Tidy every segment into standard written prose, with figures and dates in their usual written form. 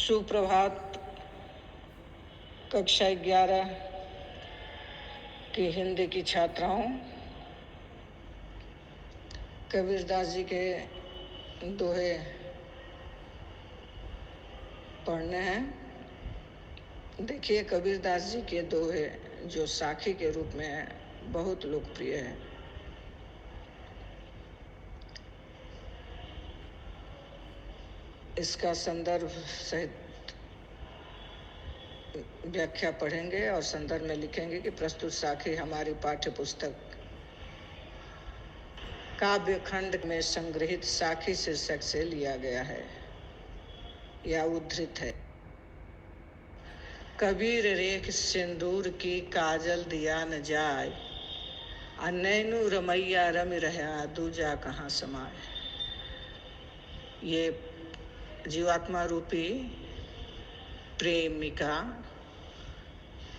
सुप्रभात। कक्षा 11 की हिंदी की छात्राओं, कबीरदास जी के दोहे पढ़ने हैं। देखिए, कबीरदास जी के दोहे जो साखी के रूप में है, बहुत लोकप्रिय है। इसका संदर्भ सहित व्याख्या पढ़ेंगे और संदर्भ में लिखेंगे कि प्रस्तुत साखी हमारी पाठ्य पुस्तक काव्य खंड में संग्रहित साखी शीर्षक से लिया गया है या उद्धृत है। कबीर रेख सिंदूर की काजल दिया न जाय, नैनु रमैया रमि रहा दूजा कहाँ समाए। ये जीवात्मा रूपी प्रेमिका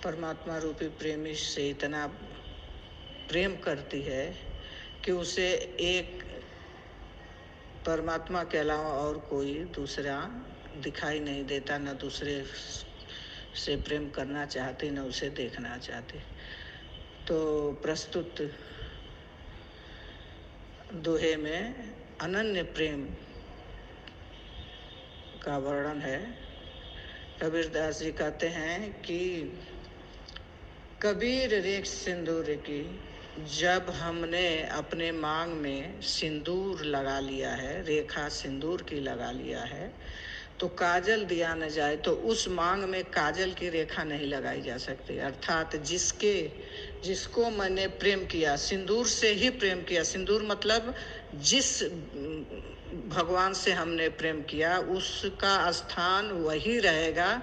परमात्मा रूपी प्रेमी से इतना प्रेम करती है कि उसे एक परमात्मा के अलावा और कोई दूसरा दिखाई नहीं देता, न दूसरे से प्रेम करना चाहती, न उसे देखना चाहती। तो प्रस्तुत दोहे में अनन्य प्रेम का वर्णन है। कबीरदास जी कहते हैं कि कबीर रेख सिंदूर की, जब हमने अपने मांग में सिंदूर लगा लिया है, रेखा सिंदूर की लगा लिया है, तो काजल दिया न जाए, तो उस मांग में काजल की रेखा नहीं लगाई जा सकती। अर्थात जिसको मैंने प्रेम किया, सिंदूर से ही प्रेम किया। सिंदूर मतलब जिस भगवान से हमने प्रेम किया उसका स्थान वही रहेगा,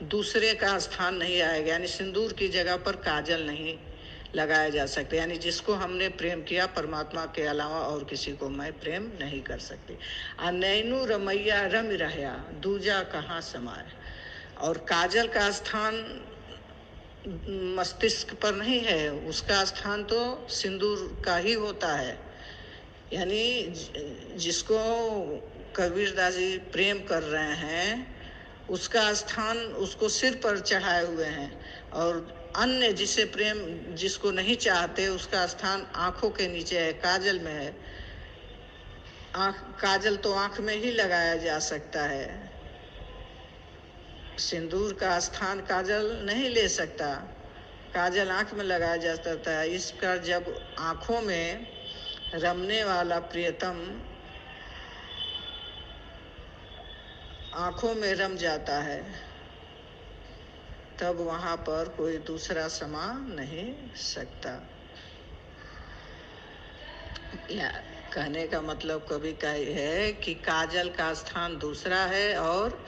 दूसरे का स्थान नहीं आएगा। यानी सिंदूर की जगह पर काजल नहीं लगाया जा सकते। यानी जिसको हमने प्रेम किया, परमात्मा के अलावा और किसी को मैं प्रेम नहीं कर सकती। नैनु रमैया रमि रहा दूजा कहाँ समाए। और काजल का स्थान मस्तिष्क पर नहीं है, उसका स्थान तो सिंदूर का ही होता है। यानी जिसको कबीरदास जी प्रेम कर रहे हैं, उसका स्थान उसको सिर पर चढ़ाए हुए हैं, और अन्य जिसको नहीं चाहते, उसका स्थान आंखों के नीचे है, काजल में है। काजल तो आंख में ही लगाया जा सकता है, सिंदूर का स्थान काजल नहीं ले सकता। काजल आंख में लगाया जा सकता है। इस पर जब आंखों में रमने वाला प्रियतम आंखों में रम जाता है, तब वहां पर कोई दूसरा समा नहीं सकता। या कहने का मतलब कवि का है कि काजल का स्थान दूसरा है और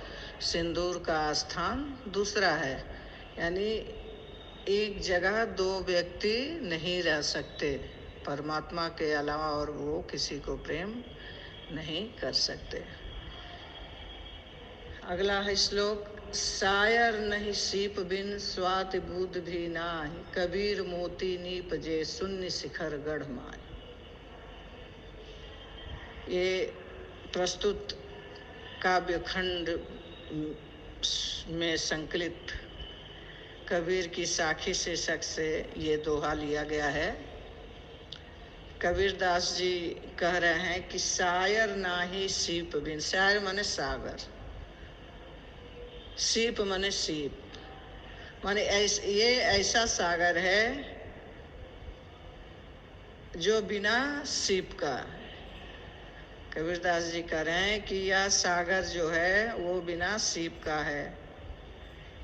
सिंदूर का स्थान दूसरा है। यानी एक जगह दो व्यक्ति नहीं रह सकते, परमात्मा के अलावा और वो किसी को प्रेम नहीं कर सकते। अगला है श्लोक। सायर नहीं सीप बिन स्वाति बुध भी नाही, कबीर मोती नीप जे शून्य शिखर गढ़ माय। ये प्रस्तुत काव्य खंड में संकलित कबीर की साखी शीर्षक से ये दोहा लिया गया है। कबीरदास जी कह रहे हैं कि सायर नाही सीप बिन, सायर माने सागर, सीप माने सीप, माने ये ऐसा सागर है जो बिना सीप का। कबीरदास जी कह रहे हैं कि यह सागर जो है वो बिना सीप का है।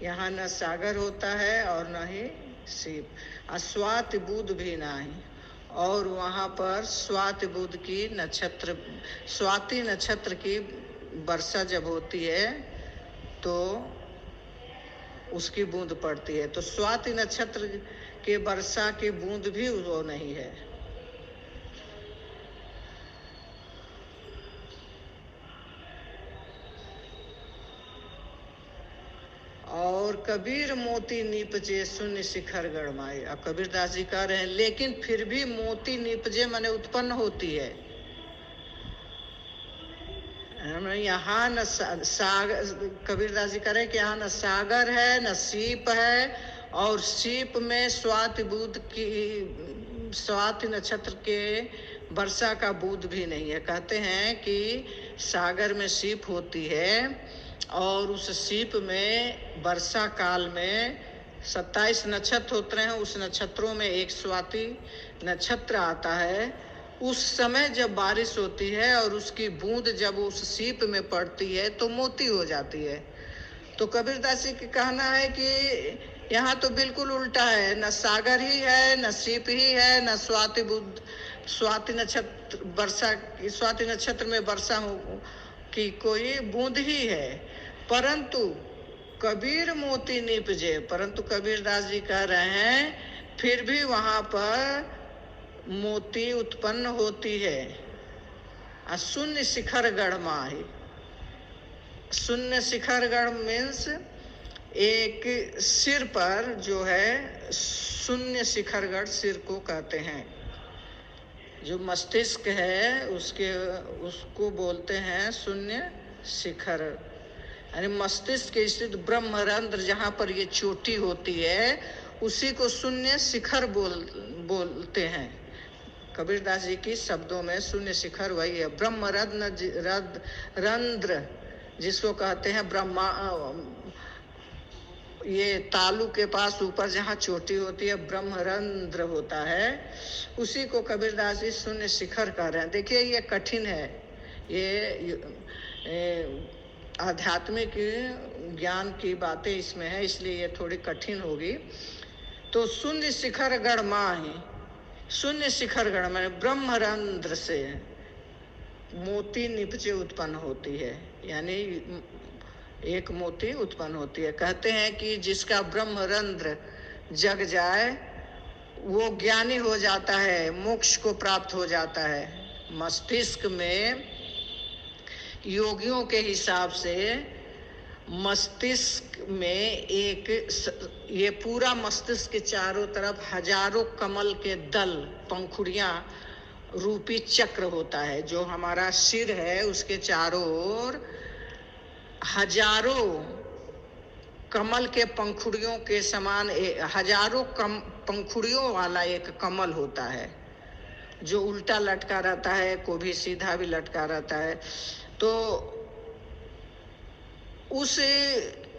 यहाँ न सागर होता है और न ही सीप। स्वाति बुध भी नहीं, और वहाँ पर स्वाति बुध की नक्षत्र, स्वाति नक्षत्र की वर्षा जब होती है तो उसकी बूंद पड़ती है, तो स्वाति नक्षत्र के वर्षा की बूंद भी वो नहीं है। और कबीर मोती नीपजे शून्य शिखर गढ़माए। अब कबीरदास जी कह रहे हैं लेकिन फिर भी मोती नीपजे माने उत्पन्न होती है, यहाँ न सागर, कबीरदास जी कह रहे कि यहाँ न सागर है न सीप है, और सीप में स्वाति नक्षत्र के वर्षा का बूंद भी नहीं है। कहते हैं कि सागर में सीप होती है और उस सीप में वर्षा काल में 27 नक्षत्र होते हैं, उस नक्षत्रों में एक स्वाति नक्षत्र आता है। उस समय जब बारिश होती है और उसकी बूंद जब उस सीप में पड़ती है तो मोती हो जाती है। तो कबीरदास जी का कहना है कि यहाँ तो बिल्कुल उल्टा है, न सागर ही है न सीप ही है न स्वाति नक्षत्र में वर्षा की कोई बूंद ही है। परंतु कबीर मोती निपजे, परंतु कबीरदास जी कह रहे हैं फिर भी वहां पर मोती उत्पन्न होती है। शून्य शिखरगढ़ माही, शून्य शिखरगढ़ मीन्स एक सिर पर जो है, शून्य शिखरगढ़ सिर को कहते हैं। जो मस्तिष्क है उसको बोलते हैं शून्य शिखर, यानी मस्तिष्क के स्थित ब्रह्मरंध्र जहाँ पर ये चोटी होती है उसी को शून्य शिखर बोलते हैं। कबीरदास जी की शब्दों में शून्य शिखर वही है। रंध्र जिसको कहते हैं ब्रह्मा, ये तालु के पास ऊपर जहाँ चोटी होती है ब्रह्मरंध्र होता है, उसी को कबीरदास जी शून्य शिखर कह रहे हैं। देखिए ये कठिन है, ये आध्यात्मिक ज्ञान की बातें इसमें है, इसलिए ये थोड़ी कठिन होगी। तो शून्य शिखरगढ़ माही, शून्य शिखरगढ़ में ब्रह्मरंध्र से मोती निपजे उत्पन्न होती है, यानी एक मोती उत्पन्न होती है। कहते हैं कि जिसका ब्रह्मरंध्र जग जाए वो ज्ञानी हो जाता है, मोक्ष को प्राप्त हो जाता है। मस्तिष्क में योगियों के हिसाब से मस्तिष्क में एक, ये पूरा मस्तिष्क के चारों तरफ हजारों कमल के दल, पंखुड़ियां रूपी चक्र होता है। जो हमारा सिर है उसके चारों ओर हजारों कमल के पंखुड़ियों के समान हजारों पंखुड़ियों वाला एक कमल होता है, जो उल्टा लटका रहता है, कभी सीधा भी लटका रहता है। तो उस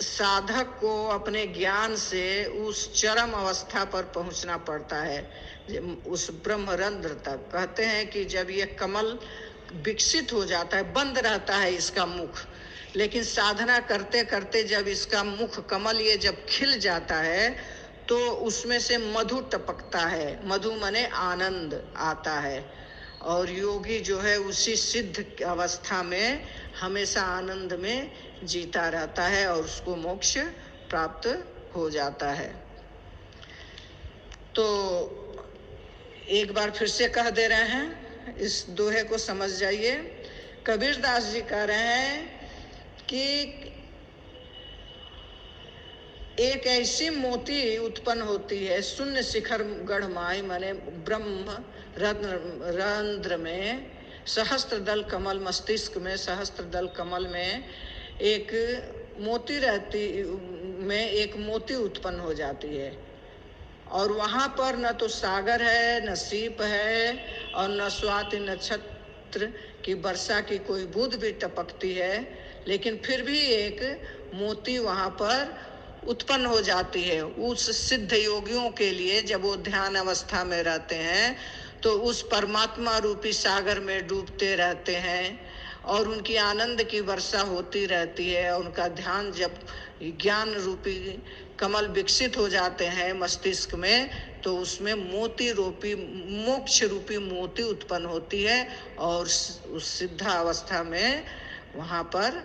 साधक को अपने ज्ञान से उस चरम अवस्था पर पहुंचना पड़ता है, उस ब्रह्मरंध्र तक। कहते हैं कि जब ये कमल विकसित हो जाता है, बंद रहता है इसका मुख, लेकिन साधना करते करते जब इसका मुख कमल ये जब खिल जाता है तो उसमें से मधु टपकता है। मधु माने आनंद आता है, और योगी जो है उसी सिद्ध अवस्था में हमेशा आनंद में जीता रहता है और उसको मोक्ष प्राप्त हो जाता है। तो एक बार फिर से कह दे रहे हैं, इस दोहे को समझ जाइए। कबीरदास जी कह रहे हैं कि एक ऐसी मोती उत्पन्न होती है शून्य शिखर गढ़ माई, माने ब्रह्म रंध्र में, सहस्त्र दल कमल, मस्तिष्क में सहस्त्र दल कमल में एक मोती रहती, में एक मोती उत्पन्न हो जाती है। और वहाँ पर न तो सागर है न सीप है और न स्वाति नक्षत्र की वर्षा की कोई बूंद भी टपकती है, लेकिन फिर भी एक मोती वहाँ पर उत्पन्न हो जाती है। उस सिद्ध योगियों के लिए जब वो ध्यान अवस्था में रहते हैं तो उस परमात्मा रूपी सागर में डूबते रहते हैं और उनकी आनंद की वर्षा होती रहती है। उनका ध्यान जब ज्ञान रूपी कमल विकसित हो जाते हैं मस्तिष्क में, तो उसमें मोती रूपी, मोक्ष रूपी मोती उत्पन्न होती है और उस सिद्ध अवस्था में वहाँ पर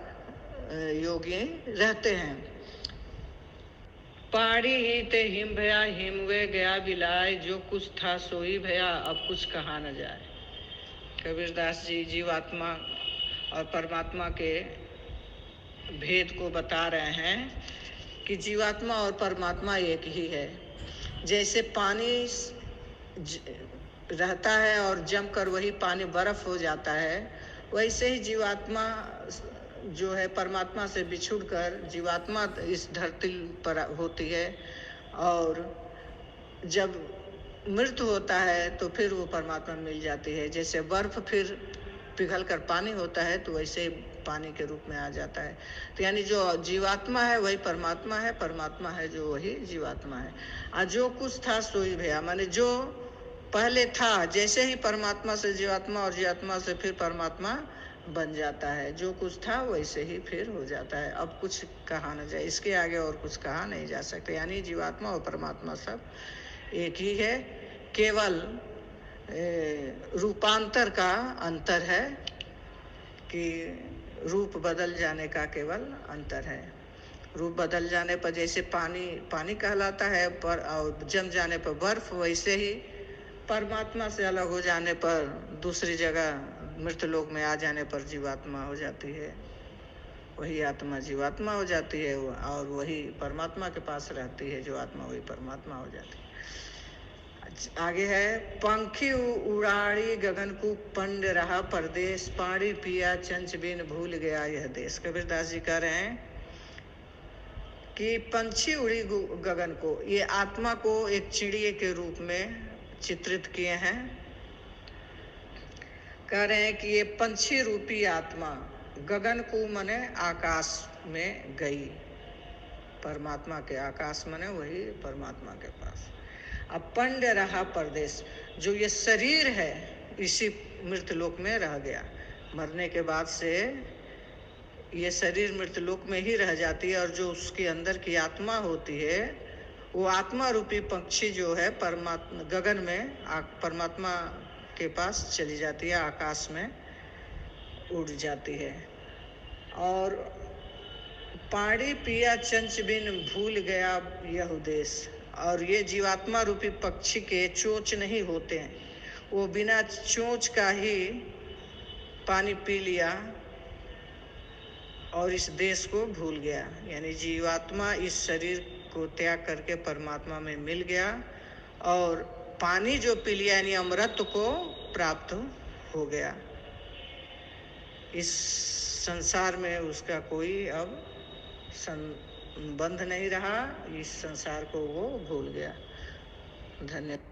योगी रहते हैं। पाड़ी ही ते हिम भया, हिमवे गया बिलाय, जो कुछ था सोई भया, अब कुछ कहा न जाए। कबीरदास जी जीवात्मा और परमात्मा के भेद को बता रहे हैं कि जीवात्मा और परमात्मा एक ही है। जैसे पानी रहता है और जमकर वही पानी बर्फ हो जाता है, वैसे ही जीवात्मा जो है परमात्मा से बिछुड़कर जीवात्मा इस धरती पर होती है, और जब मृत्यु होता है तो फिर वो परमात्मा मिल जाती है। जैसे बर्फ फिर पिघल कर पानी होता है, तो वैसे ही पानी के रूप में आ जाता है। तो यानी जो जीवात्मा है वही परमात्मा है, परमात्मा है जो वही जीवात्मा है। और जो कुछ था सोई भया, माने जो पहले था, जैसे ही परमात्मा से जीवात्मा और जीवात्मा से फिर परमात्मा बन जाता है, जो कुछ था वैसे ही फिर हो जाता है। अब कुछ कहा न जाए, इसके आगे और कुछ कहा नहीं जा सकता। यानी जीवात्मा और परमात्मा सब एक ही है, केवल रूपांतर का अंतर है, कि रूप बदल जाने का केवल अंतर है। रूप बदल जाने पर जैसे पानी पानी कहलाता है, पर और जम जाने पर बर्फ, वैसे ही परमात्मा से अलग हो जाने पर दूसरी जगह मृतलोक में आ जाने पर जीवात्मा हो जाती है। वही आत्मा जीवात्मा हो जाती है, और वही परमात्मा के पास रहती है। जो आत्मा वही परमात्मा हो जाती है। आगे है, पंखी उड़ाड़ी गगन को पंड रहा परदेश, पानी पिया चंच बिन भूल गया यह देश। कबीरदास जी कह रहे हैं कि पंछी उड़ी गगन को, ये आत्मा को एक चिड़िए के रूप में चित्रित किए हैं। कह रहे हैं कि ये पंछी रूपी आत्मा गगन को मने आकाश में गई, परमात्मा के आकाश मने वही परमात्मा के पास। अब पंड रहा परदेश, जो ये शरीर है इसी मृतलोक में रह गया। मरने के बाद से ये शरीर मृतलोक में ही रह जाती है, और जो उसके अंदर की आत्मा होती है वो आत्मा रूपी पक्षी जो है परमात्मा गगन में परमात्मा के पास चली जाती है, आकाश में उड़ जाती है। और पानी पिया चंच बिन भूल गया यह देश, और ये जीवात्मा रूपी पक्षी के चोंच नहीं होते हैं, वो बिना चोंच का ही पानी पी लिया और इस देश को भूल गया। यानी जीवात्मा इस शरीर को त्याग करके परमात्मा में मिल गया, और पानी जो पी लिया यानी अमृत को प्राप्त हो गया। इस संसार में उसका कोई अब संबंध नहीं रहा, इस संसार को वो भूल गया। धन्यवाद।